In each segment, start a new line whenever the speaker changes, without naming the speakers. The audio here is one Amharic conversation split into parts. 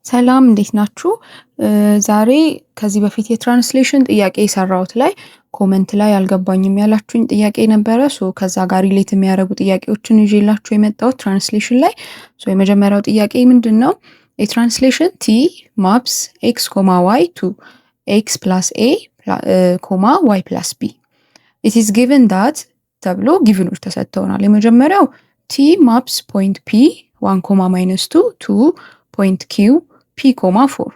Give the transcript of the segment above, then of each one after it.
ሰላም እንዴት ናችሁ? ዛሬ ከዚህ በፊት የትራንስሌሽን ጥያቄ የሰራሁት ላይ ኮመንት ላይ አልገባኝም ያላችሁኝ ጥያቄ ነበረ። ከዛ ጋር ሪሌት የሚያደርጉ ጥያቄዎችን ይዤላችሁ የመጣሁት ትራንስሌሽን ላይ። የመጀመሪያው ጥያቄ ምንድን ነው? የትራንስሌሽን ቲ ማፕስ ኤክስ ኮማ ዋይ ቱ ኤክስ ፕላስ ኤ ኮማ ዋይ ፕላስ ቢ ኢት ኢዝ ጊቨን ዳት ተብሎ ጊቭኖች ተሰጥተውናል። የመጀመሪያው ቲ ማፕስ ፖይንት ፒ 1 ኮማ ማይነስ 2 ቱ point Q P comma 4.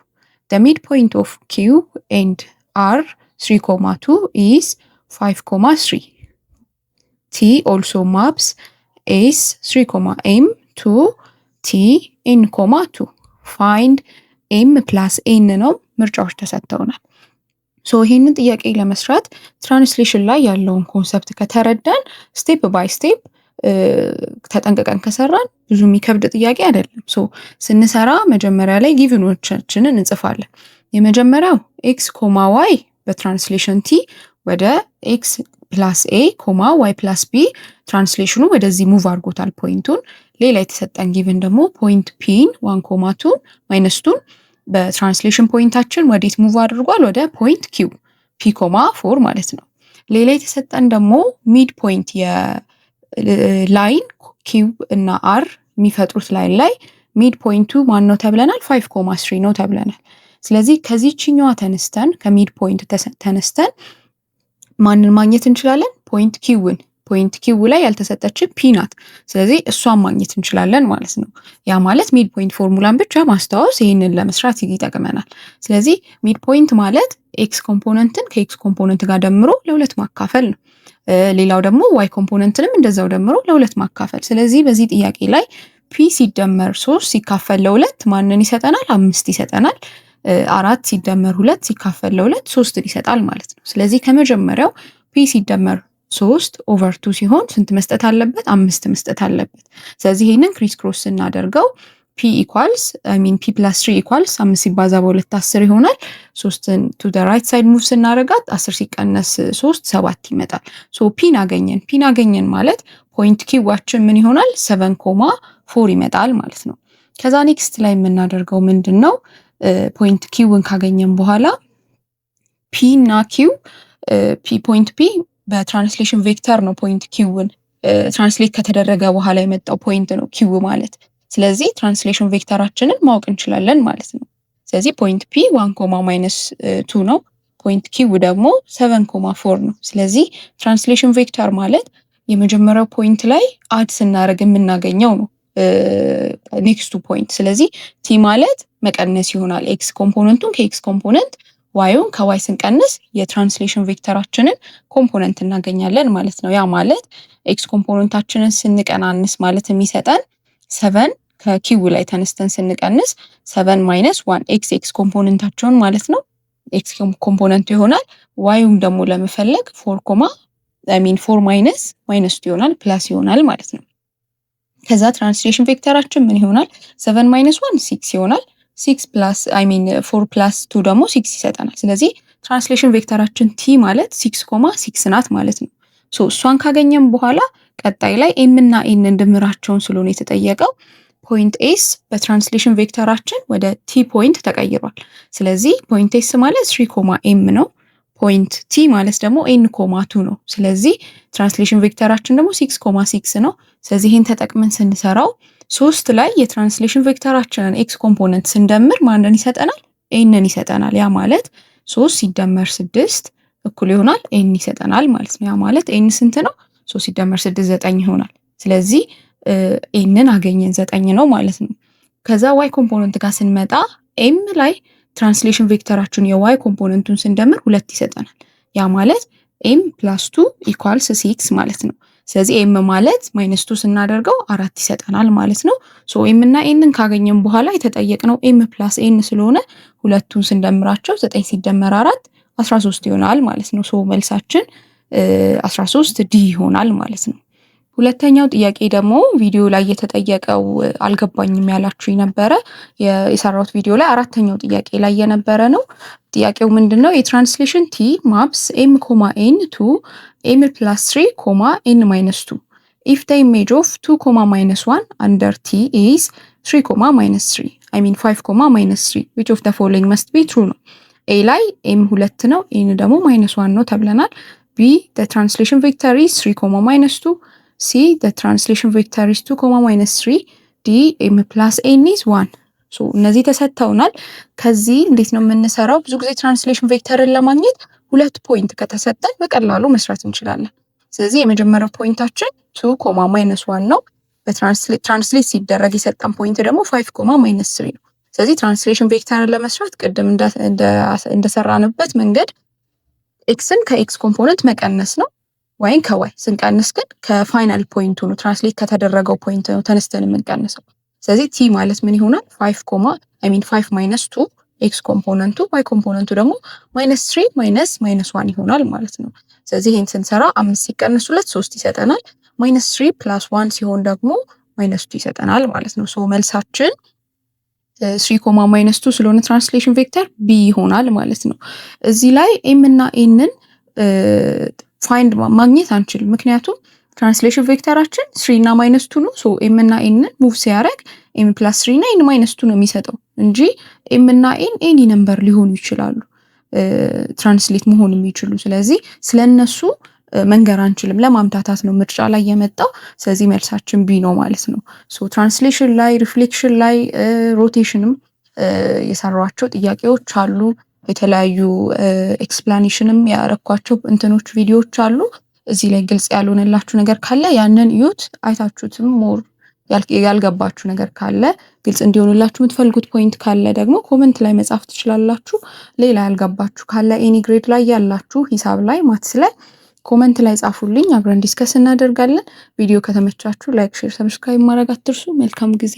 The midpoint of Q and R 3 comma 2 is 5 comma 3. T also maps S 3 comma M to T N comma 2. Find M plus N ነው ምርጫዎች ተሰጥተውናል። ይሄንን ጥያቄ ለመስራት ትራንስሌሽን ላይ ያለውን ኮንሰፕት ከተረዳን ስቴፕ ባይ ስቴፕ ተጠንቀቀን ከሰራን ብዙ የሚከብድ ጥያቄ አይደለም። ስንሰራ መጀመሪያ ላይ ጊቭኖቻችንን እንጽፋለን። የመጀመሪያው ኤክስ ኮማ ዋይ በትራንስሌሽን ቲ ወደ ኤክስ ፕላስ ኤ ኮማ ዋይ ፕላስ ቢ ትራንስሌሽኑ ወደዚህ ሙቭ አድርጎታል ፖይንቱን። ሌላ የተሰጠን ጊቭን ደግሞ ፖይንት ፒን 1 ኮማ 2 ማይነስ 2 በትራንስሌሽን ፖይንታችን ወዴት ሙቭ አድርጓል? ወደ ፖይንት ኪው ፒ ኮማ 4 ማለት ነው። ሌላ የተሰጠን ደግሞ ሚድ ፖይንት ላይን ኪው እና አር የሚፈጥሩት ላይን ላይ ሚድ ፖይንቱ ማን ነው ተብለናል? 5 ኮማ 3 ነው ተብለናል። ስለዚህ ከዚህኛዋ ተነስተን ከሚድ ፖይንት ተነስተን ማንን ማግኘት እንችላለን? ፖይንት ኪውን። ፖይንት ኪው ላይ ያልተሰጠችን ፒ ናት። ስለዚህ እሷን ማግኘት እንችላለን ማለት ነው። ያ ማለት ሚድ ፖይንት ፎርሙላን ብቻ ማስታወስ ይህንን ለመስራት ይጠቅመናል። ስለዚህ ሚድ ፖይንት ማለት ኤክስ ኮምፖነንትን ከኤክስ ኮምፖነንት ጋር ደምሮ ለሁለት ማካፈል ነው። ሌላው ደግሞ ዋይ ኮምፖነንትንም እንደዛው ደምሮ ለሁለት ማካፈል። ስለዚህ በዚህ ጥያቄ ላይ ፒ ሲደመር 3 ሲካፈል ለሁለት ማንን ይሰጠናል? 5 ይሰጠናል። 4 ሲደመር 2 ሲካፈል ለሁለት 3 ይሰጣል ማለት ነው። ስለዚህ ከመጀመሪያው ፒ ሲደመር 3 ኦቨር 2 ሲሆን ስንት መስጠት አለበት? 5 መስጠት አለበት። ስለዚህ ይሄንን ክሪስ ክሮስ ስናደርገው ፒ ኢኳልስ ፒ ፕላስ 3 ኢኳልስ 5 ሲባዛ በ2 10 ይሆናል። 3ን ቱ ዘ ራይት ሳይድ ሙቭ ስናደርጋት 10 ሲቀነስ 3 7 ይመጣል። ፒን አገኘን ማለት ፖይንት ኪዋችን ምን ይሆናል? 7 ኮማ 4 ይመጣል ማለት ነው። ከዛ ኔክስት ላይ የምናደርገው ምንድን ነው? ፖይንት ኪውን ካገኘን በኋላ ፒ እና ኪው ፖይንት ፒ በትራንስሌሽን ቬክተር ነው ፖይንት ኪውን ትራንስሌት ከተደረገ በኋላ የመጣው ፖይንት ነው ኪው ማለት። ስለዚህ ትራንስሌሽን ቬክተራችንን ማወቅ እንችላለን ማለት ነው። ስለዚህ ፖይንት ፒ 1 ኮማ ማይነስ 2 ነው። ፖይንት ኪው ደግሞ 7 ኮማ 4 ነው። ስለዚህ ትራንስሌሽን ቬክተር ማለት የመጀመሪያው ፖይንት ላይ አድ ስናደርግ የምናገኘው ነው ኔክስቱ ፖይንት። ስለዚህ ቲ ማለት መቀነስ ይሆናል። ኤክስ ኮምፖነንቱን ከኤክስ ኮምፖነንት ዋዩን ከዋይ ስንቀንስ የትራንስሌሽን ቬክተራችንን ኮምፖነንት እናገኛለን ማለት ነው። ያ ማለት ኤክስ ኮምፖነንታችንን ስንቀናንስ ማለት የሚሰጠን 7 ከኪው ላይ ተነስተን ስንቀንስ 7 ማይነስ 1 ኤክስ ኮምፖነንታቸውን ማለት ነው። ኤክስ ኮምፖነንቱ ይሆናል። ዋዩም ደግሞ ለመፈለግ 4 ማይነስ 2 ይሆናል ፕላስ ይሆናል ማለት ነው። ከዛ ትራንስሌሽን ቬክተራችን ምን ይሆናል? 7 ማይነስ 1 6 ይሆናል። 4 ፕላስ 2 ደግሞ 6 ይሰጠናል። ስለዚህ ትራንስሌሽን ቬክተራችን ቲ ማለት 6 ኮማ 6 ናት ማለት ነው። እሷን ካገኘን በኋላ ቀጣይ ላይ ኤም እና ኤን እንድምራቸውን ስለሆነ የተጠየቀው ፖይንት ኤስ በትራንስሌሽን ቬክተራችን ወደ ቲ ፖይንት ተቀይሯል። ስለዚህ ፖይንት ኤስ ማለት 3 ኮማ ኤም ነው። ፖይንት ቲ ማለት ደግሞ ኤን ኮማ 2 ነው። ስለዚህ ትራንስሌሽን ቬክተራችን ደግሞ 6 ኮማ 6 ነው። ስለዚህ ይህን ተጠቅመን ስንሰራው 3 ላይ የትራንስሌሽን ቬክተራችንን ኤክስ ኮምፖነንት ስንደምር ማንን ይሰጠናል? ኤንን ይሰጠናል። ያ ማለት 3 ሲደመር 6 እኩል ይሆናል ኤን ይሰጠናል ማለት ነው። ያ ማለት ኤን ስንት ነው? 3 ሲደመር 6 9 ይሆናል። ስለዚህ ኤንን አገኘን 9 ነው ማለት ነው። ከዛ ዋይ ኮምፖነንት ጋር ስንመጣ ኤም ላይ ትራንስሌሽን ቬክተራችን የዋይ ኮምፖነንቱን ስንደምር 2 ይሰጠናል። ያ ማለት ኤም ፕላስ 2 ኢኳልስ 6 ማለት ነው። ስለዚህ ኤም ማለት ማይነስ 2 ስናደርገው 4 ይሰጠናል ማለት ነው። ኤም እና ኤንን ካገኘን በኋላ የተጠየቅነው ኤም ፕላስ ኤን ስለሆነ ሁለቱን ስንደምራቸው 9 ሲደመር 4 13 ይሆናል ማለት ነው። መልሳችን 13 ዲ ይሆናል ማለት ነው። ሁለተኛው ጥያቄ ደግሞ ቪዲዮ ላይ የተጠየቀው አልገባኝም ያላችሁ ነበረ። የሰራሁት ቪዲዮ ላይ አራተኛው ጥያቄ ላይ የነበረ ነው። ጥያቄው ምንድነው? የትራንስሌሽን ቲ ማፕስ ኤም ኮማ ኤን ቱ ኤም ፕላስ 3 ኮማ ኤን ማይነስ 2 if the image of 2 comma minus 1 under t is 3 ኮማ ማይነስ 3 አይ ሚን 5 ኮማ ማይነስ 3 which of the following must be true ነው። ኤ ላይ ኤም 2 ነው፣ ኤን ደግሞ -1 ነው ተብለናል። ቢ the translation vector is 3 ኮማ ማይነስ 2 ሲ the translation vector is 2 ኮማ ማይነስ 3 ዲ ኤም ፕላስ ኤን is 1 ሶ እነዚህ ተሰጥተውናል። ከዚህ እንዴት ነው የምንሰራው? ብዙ ጊዜ ትራንስሌሽን ቬክተርን ለማግኘት 2 ፖይንት ከተሰጠን በቀላሉ መስራት እንችላለን። ስለዚህ የመጀመሪያው ፖይንታችን 2 ኮማ ማይነስ 1 ነው። በትራንስሌት ሲደረግ የሰጠን ፖይንት ደግሞ 5 ኮማ ማይነስ 3 ነው። ስለዚህ ትራንስሌሽን ቬክተርን ለመስራት ቅድም እንደሰራንበት መንገድ ኤክስን ከኤክስ ኮምፖነንት መቀነስ ነው። ዋይን ከዋይ ስንቀንስ ግን ከፋይናል ፖይንቱ ነው፣ ትራንስሌት ከተደረገው ፖይንት ነው ተነስተን የምንቀንሰው። ስለዚህ ቲ ማለት ምን ይሆናል? 5 ማይነስ 2 ኤክስ ኮምፖነንቱ፣ ዋይ ኮምፖነንቱ ደግሞ -3 -1 ይሆናል ማለት ነው። ስለዚህ ይህን ስንሰራ 5 ሲቀነስ 2 3 ይሰጠናል። -3 + 1 ሲሆን ደግሞ -2 ይሰጠናል ማለት ነው። ሶ መልሳችን 3 ኮማ -2 ስለሆነ ትራንስሌሽን ቬክተር ቢ ይሆናል ማለት ነው። እዚህ ላይ ኤም እና ኤንን ፋይንድ ማግኘት አንችልም፣ ምክንያቱም ትራንስሌሽን ቬክተራችን 3 እና -2 ነው። ሶ ኤም እና ኤንን ሙቭ ሲያደርግ ኤም + 3 እና ኤን -2 ነው የሚሰጠው እንጂ ኤም እና ኤን ኤኒ ነምበር ሊሆኑ ይችላሉ ትራንስሌት መሆን የሚችሉ። ስለዚህ ስለነሱ መንገር አንችልም፣ ለማምታታት ነው ምርጫ ላይ የመጣው። ስለዚህ መልሳችን ቢ ነው ማለት ነው። ሶ ትራንስሌሽን ላይ፣ ሪፍሌክሽን ላይ፣ ሮቴሽንም የሰሯቸው ጥያቄዎች አሉ። የተለያዩ ኤክስፕላኔሽንም ያረኳቸው እንትኖች ቪዲዮዎች አሉ። እዚህ ላይ ግልጽ ያልሆነላችሁ ነገር ካለ ያንን እዩት። አይታችሁትም ሞር ያልገባችሁ ነገር ካለ ግልጽ እንዲሆንላችሁ የምትፈልጉት ፖይንት ካለ ደግሞ ኮመንት ላይ መጻፍ ትችላላችሁ። ሌላ ያልገባችሁ ካለ ኤኒ ግሬድ ላይ ያላችሁ፣ ሂሳብ ላይ፣ ማትስ ላይ ኮመንት ላይ ጻፉልኝ፣ አብረን ዲስከስ እናደርጋለን። ቪዲዮ ከተመቻችሁ ላይክ፣ ሼር፣ ሰብስክራይብ ማድረግ አትርሱ። መልካም ጊዜ